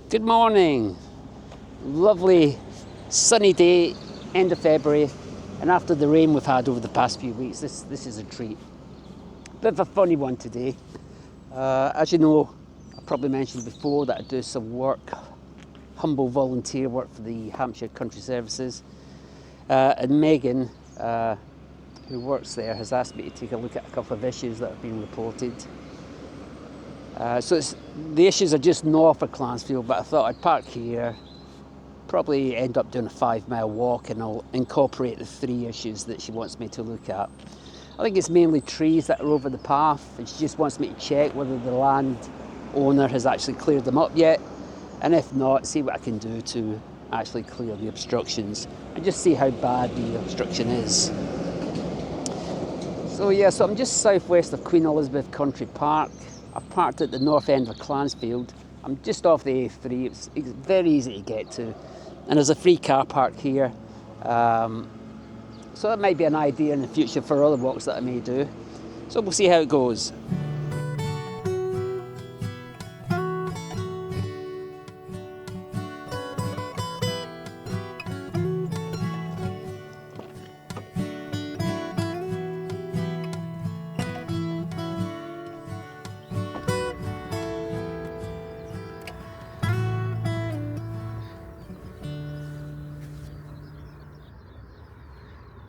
Good morning. Lovely sunny day, end of February, and after the rain we've had over the past few weeks, this is a treat. Bit of a funny one today. As you know, I probably mentioned before that I do some work, humble volunteer work for the Hampshire Countryside Services, and Megan, who works there, has asked me to take a look at a couple of issues that have been reported. So the issues are just north of Clanfield, but I thought I'd park here, probably end up doing a 5-mile walk, and I'll incorporate the 3 issues that she wants me to look at. I think it's mainly trees that are over the path, and she just wants me to check whether the land owner has actually cleared them up yet, and if not, see what I can do to actually clear the obstructions and just see how bad the obstruction is. So I'm just southwest of Queen Elizabeth Country Park. I've parked at the north end of Clanfield. I'm just off the A3, it's very easy to get to. And there's a free car park here. So that might be an idea in the future for other walks that I may do. So we'll see how it goes.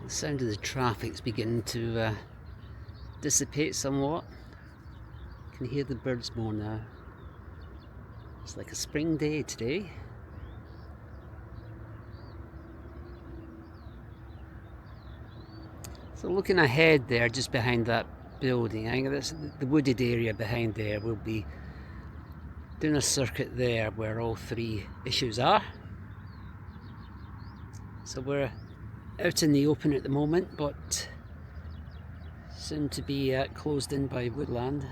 The sound of the traffic's beginning to dissipate somewhat. You can hear the birds more now. It's like a spring day today. So looking ahead there, just behind that building, I think that's the wooded area behind there. We'll be doing a circuit there where all 3 issues are. So we're out in the open at the moment, but soon to be closed in by woodland.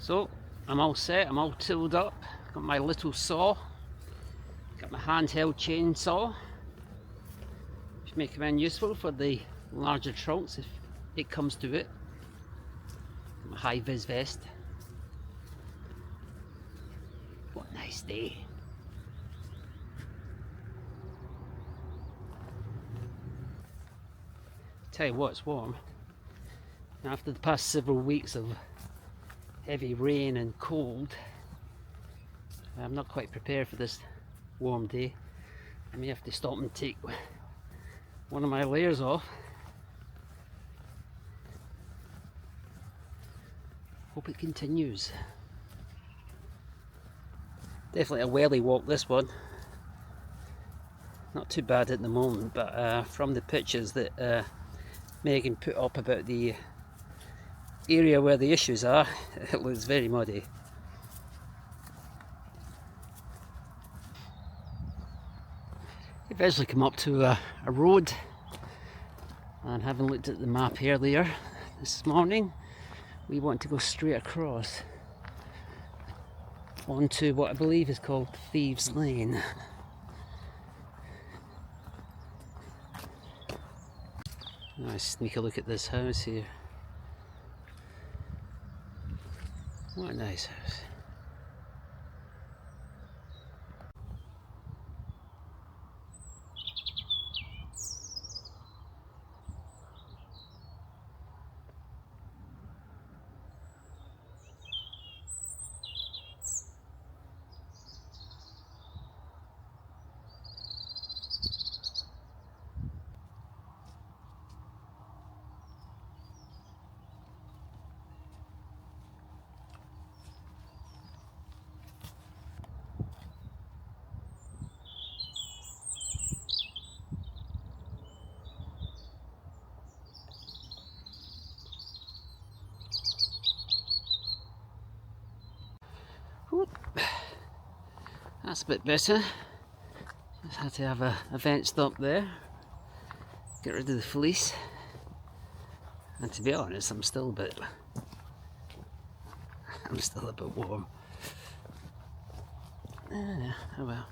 So I'm all set, I'm all tooled up, got my little saw, got my handheld chainsaw, which may come in useful for the larger trunks if it comes to it. Got my high-vis vest. What a nice day. Tell you what, it's warm. After the past several weeks of heavy rain and cold, I'm not quite prepared for this warm day. I may have to stop and take one of my layers off. Hope it continues. Definitely a welly walk, this one. Not too bad at the moment, but from the pictures that Megan put up about the area where the issues are, it looks very muddy. Eventually come up to a road, and having looked at the map earlier this morning, we want to go straight across onto what I believe is called Thieves Lane. Nice sneak a look at this house here. What a nice house. Whoop. That's a bit better. Just had to have a vent stop there. Get rid of the fleece. And to be honest, I'm still a bit warm. Oh well.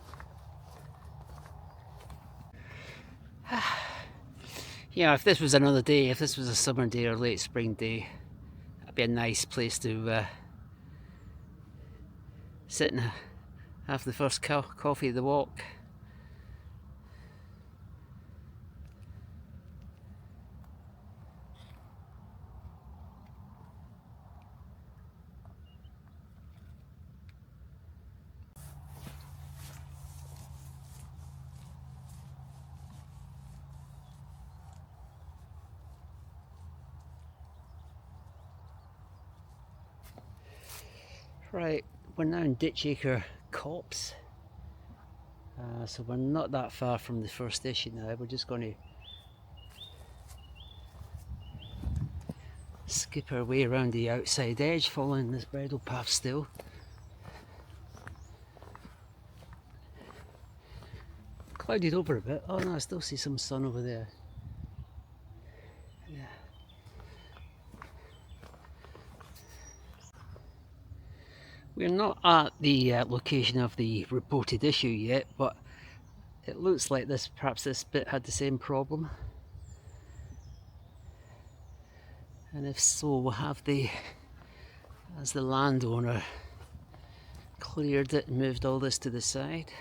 Yeah, if this was another day, if this was a summer day or late spring day, that'd be a nice place to sit and have the first coffee of the walk. Right, we're now in Ditchacre Copse, so we're not that far from the first issue now. We're just going to skip our way around the outside edge, following this bridle path still. Clouded over a bit. Oh no, I still see some sun over there. Yeah. We're not at the location of the reported issue yet, but it looks like perhaps this bit had the same problem. And if so, we'll have as the landowner cleared it and moved all this to the side.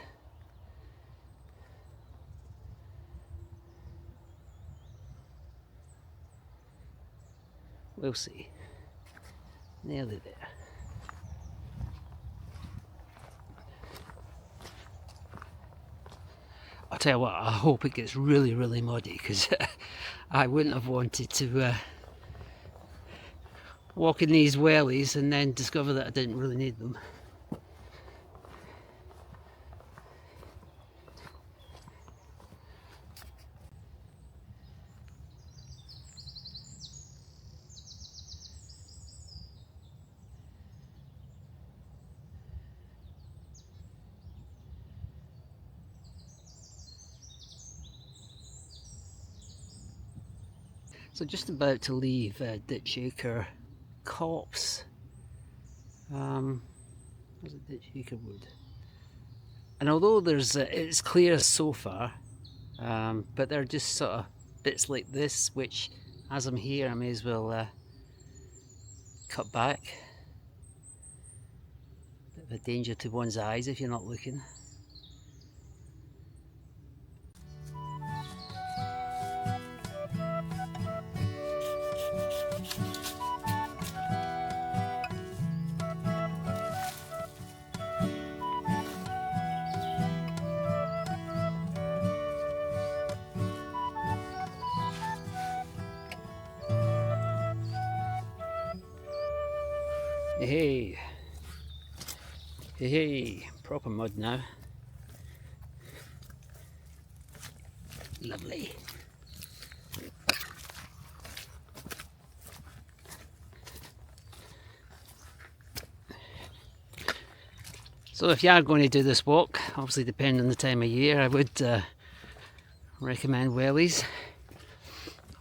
We'll see. Nearly there. I'll tell you what, I hope it gets really, really muddy, because I wouldn't have wanted to walk in these wellies and then discover that I didn't really need them. So just about to leave Ditchacre Copse. There's a Ditchacre Wood. And although it's clear so far, but there are just sort of bits like this, which as I'm here I may as well cut back. Bit of a danger to one's eyes if you're not looking. Hey, hey, hey, proper mud now. Lovely. So if you are going to do this walk, obviously depending on the time of year, I would recommend wellies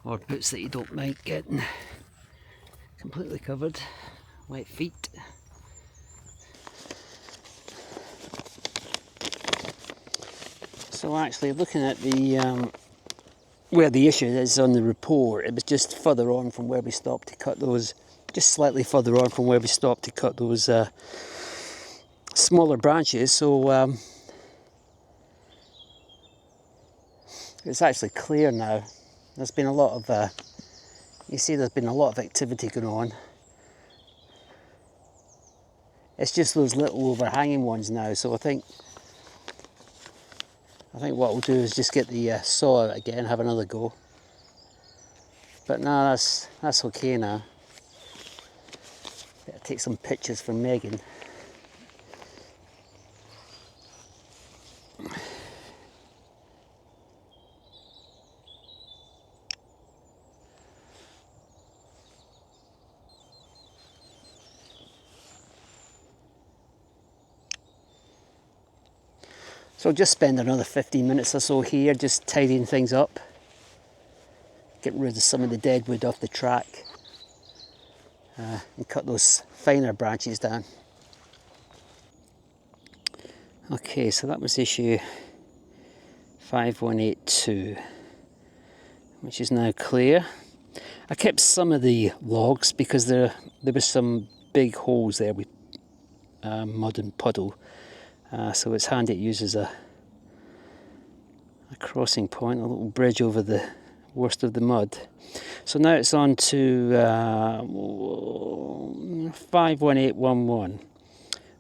or boots that you don't mind getting completely covered. Wet feet. So actually looking at the where the issue is on the report, it was just further on from where we stopped to cut those, just slightly further on from where we stopped to cut those smaller branches. So it's actually clear now. There's been a lot of you see there's been a lot of activity going on. It's just those little overhanging ones now, so I think what we'll do is just get the saw out again, have another go. But no, that's okay now. Better take some pictures for Megan. So I'll just spend another 15 minutes or so here, just tidying things up. get rid of some of the dead wood off the track and cut those finer branches down. Okay, so that was issue 5182, which is now clear. I kept some of the logs because there were some big holes there with mud and puddle, so it's handy to use as a crossing point, a little bridge over the worst of the mud. So now it's on to 51811,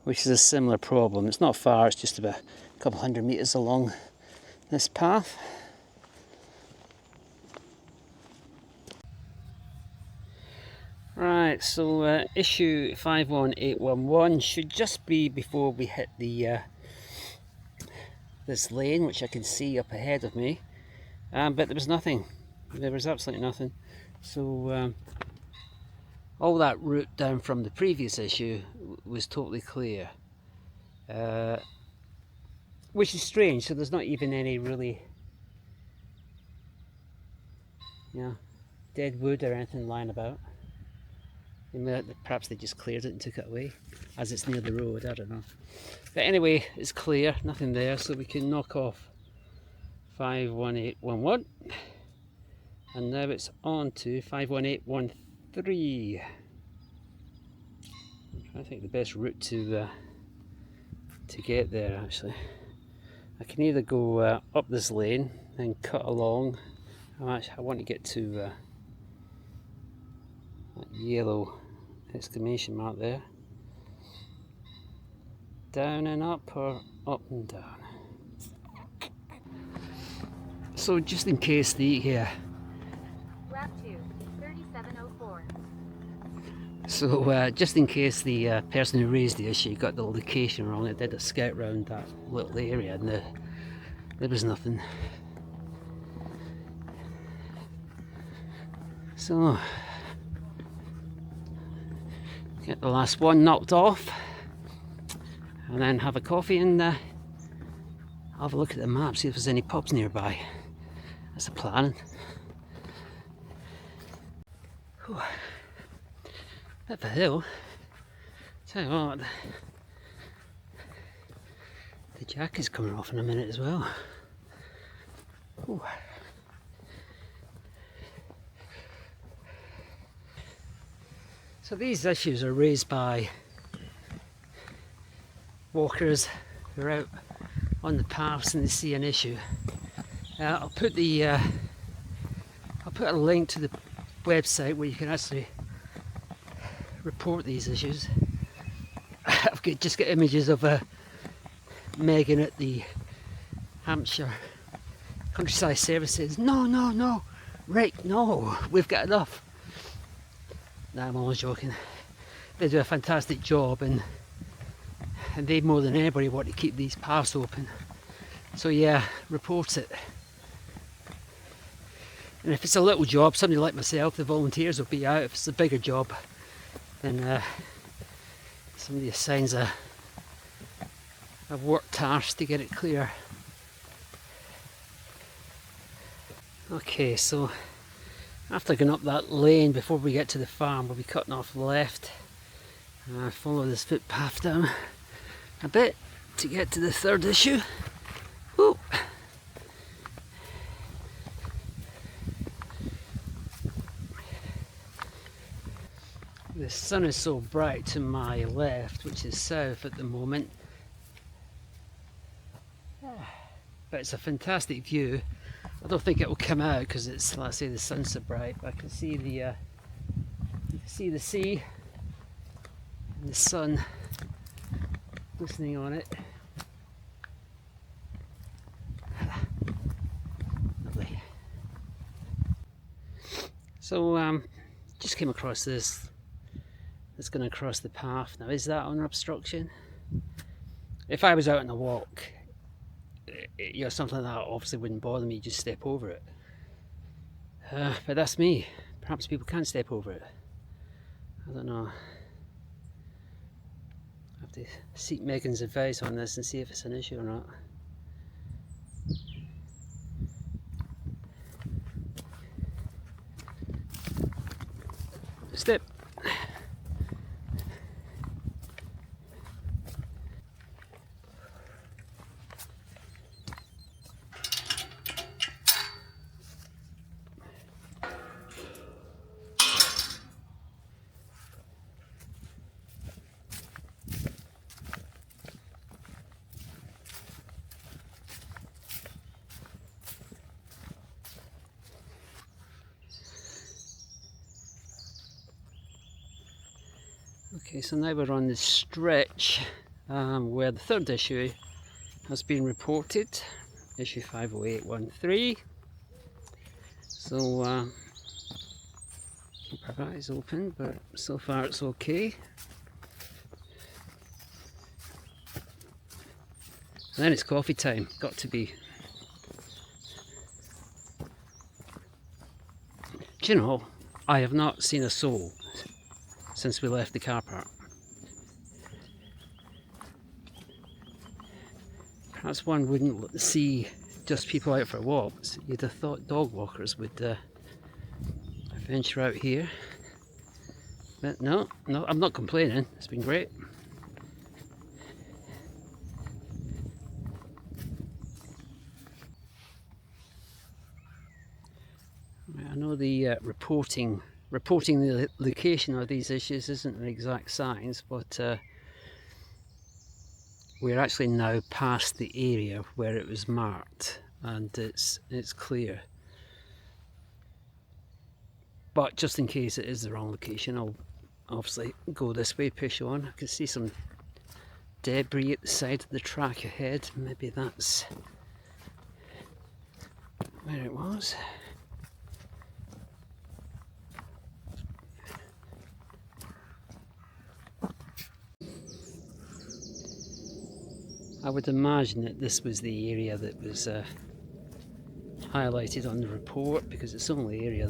which is a similar problem. It's not far, it's just about a couple hundred metres along this path. Right, so issue 51811 should just be before we hit the this lane, which I can see up ahead of me, but there was nothing. There was absolutely nothing. So all that route down from the previous issue was totally clear, which is strange. So there's not even any really, dead wood or anything lying about. Perhaps they just cleared it and took it away, as it's near the road, I don't know. But anyway, it's clear, nothing there, so we can knock off 51811. And now it's on to 51813. I think the best route to get there, actually. I can either go up this lane and cut along. I want to get to that yellow exclamation mark there. Down and up, or up and down. So just in case the Lap 2, 3704. So just in case the person who raised the issue got the location wrong, it did a scout round that little area and there was nothing. So get the last one knocked off and then have a coffee and have a look at the map, see if there's any pubs nearby. That's the plan. Whew. Bit of a hill. Tell you what, the jack is coming off in a minute as well. Whew. So these issues are raised by walkers who are out on the paths and they see an issue. I'll put a link to the website where you can actually report these issues. I've just got images of Megan at the Hampshire Countryside Services. No, Rick, no, we've got enough. No, I'm always joking. They do a fantastic job and they more than anybody want to keep these paths open. So yeah, report it. And if it's a little job, somebody like myself, the volunteers will be out. If it's a bigger job, then somebody assigns a work task to get it clear. Okay, so after going up that lane before we get to the farm, we'll be cutting off left. Follow this footpath down a bit to get to the third issue. Ooh. The sun is so bright to my left, which is south at the moment, but it's a fantastic view. I don't think it will come out because it's, let's say, the sun's so bright, but I can see the you can see the sea and the sun glistening on it. Lovely. So just came across this. It's going to cross the path. Now, is that under obstruction? If I was out on a walk, something like that obviously wouldn't bother me, just step over it. But that's me. Perhaps people can't step over it. I don't know. I have to seek Megan's advice on this and see if it's an issue or not. step. Okay, so now we're on the stretch where the third issue has been reported, issue 50813. So keep our eyes open, but so far it's okay. And then it's coffee time, got to be. Do you know, I have not seen a soul since we left the car park. Perhaps one wouldn't see just people out for walks. You'd have thought dog walkers would venture out here. But no, I'm not complaining. It's been great. I know the reporting the location of these issues isn't an exact science, but we're actually now past the area where it was marked, and it's clear. But just in case it is the wrong location, I'll obviously go this way, push on. I can see some debris at the side of the track ahead. Maybe that's where it was. I would imagine that this was the area that was highlighted on the report, because it's the only area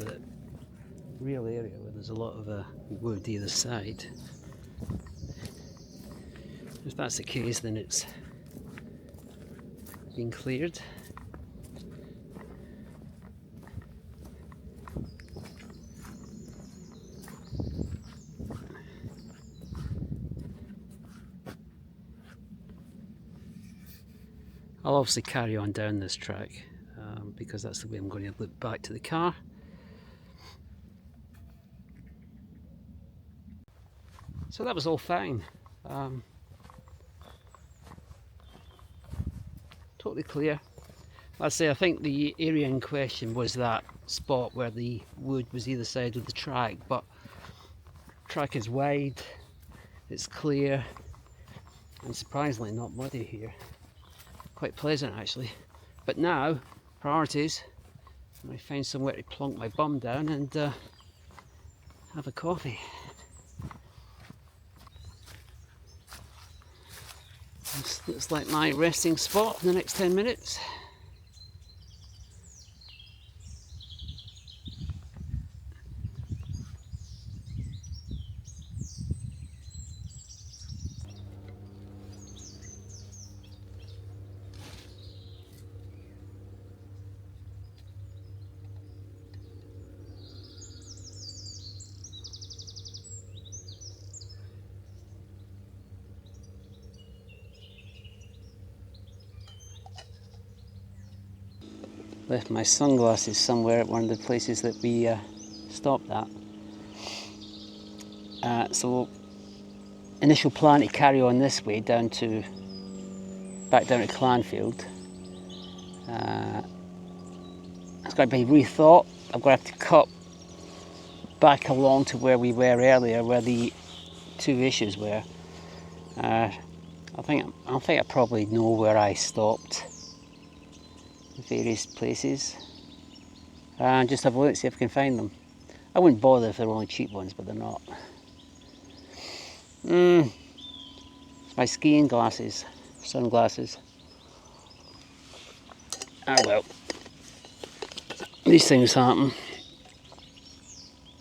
real area where there's a lot of wood either side. If that's the case, then it's been cleared. I'll obviously carry on down this track because that's the way I'm going to loop back to the car. So that was all fine. Totally clear. Like I say, I think the area in question was that spot where the wood was either side of the track, but the track is wide, it's clear, and surprisingly not muddy here. Quite pleasant actually. But now, priorities, I find somewhere to plonk my bum down and have a coffee. This looks like my resting spot in the next 10 minutes. Left my sunglasses somewhere at one of the places that we stopped at. So initial plan to carry on this way back down to Clanfield. It's got to be rethought. I'm going to have to cut back along to where we were earlier, where the two issues were. I think I probably know where I stopped. Various places, and just have a look and see if I can find them. I wouldn't bother if they're only cheap ones, but they're not. It's my skiing glasses, sunglasses. Ah well, these things happen.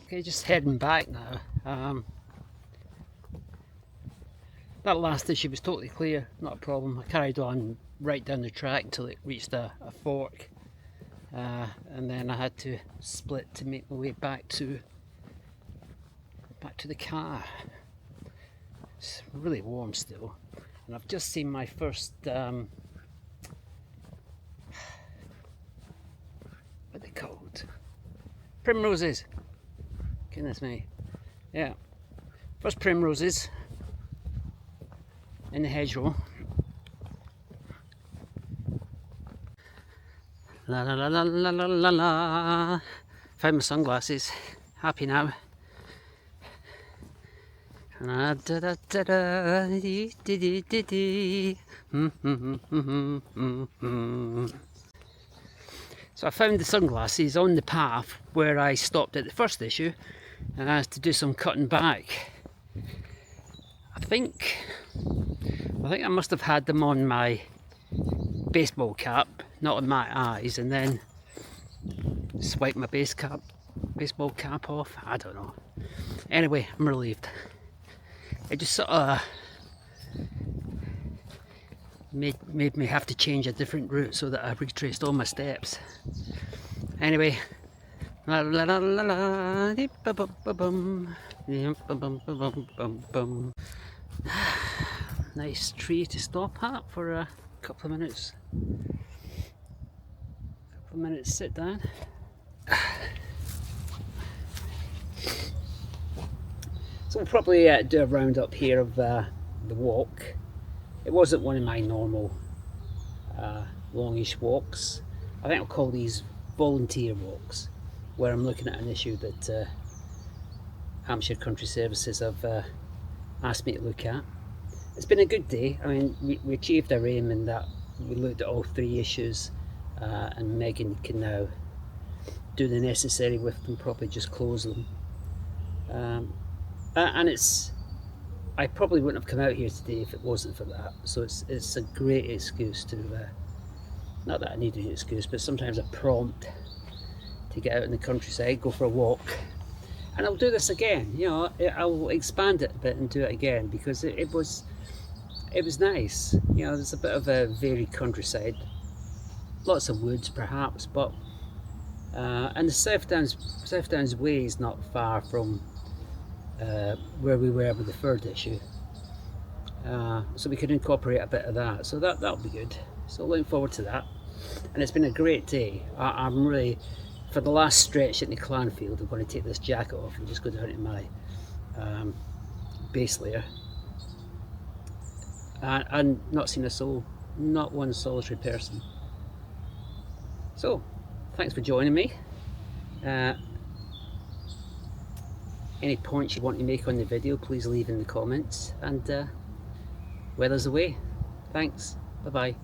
Okay, just heading back now. That last issue was totally clear, not a problem. I carried on right down the track until it reached a fork, and then I had to split to make my way back to back to the car. It's really warm still, and I've just seen my first what are they called? Primroses. Goodness me. Yeah. First primroses in the hedgerow. La la la la la la la la. Found my sunglasses. Happy now. Da da da da da dee dee dee dee dee. So I found the sunglasses on the path where I stopped at the first issue to do some cutting back. I think I must have had them on my baseball cap, not on my eyes, and then swipe my baseball cap off. I don't know. Anyway, I'm relieved. It just sort of made me have to change a different route so that I retraced all my steps. Anyway, la la la la la, dee ba ba ba bum, dee ba bum ba bum bum bum. Nice tree to stop at for a couple of minutes. Sit down. So we'll probably do a round up here of the walk. It wasn't one of my normal longish walks. I think I'll call these volunteer walks, where I'm looking at an issue that Hampshire Countryside Services have asked me to look at. It's been a good day. I mean, we achieved our aim in that we looked at all 3 issues, and Megan can now do the necessary with them, probably just close them. And I probably wouldn't have come out here today if it wasn't for that. So it's a great excuse to, not that I need an excuse, but sometimes a prompt to get out in the countryside, go for a walk. And I'll do this again, you know, I'll expand it a bit and do it again, because it was nice. You know, there's a bit of a varied countryside, lots of woods perhaps, but and the South Downs Way is not far from where we were with the 3rd issue, so we could incorporate a bit of that, so that'll be good. So looking forward to that, and it's been a great day. I'm really, for the last stretch in the Clanfield, I'm going to take this jacket off and just go down to my base layer, and not seen a soul, not one solitary person. So thanks for joining me. Any points you want to make on the video, please leave in the comments, and weather's away. Thanks, bye bye.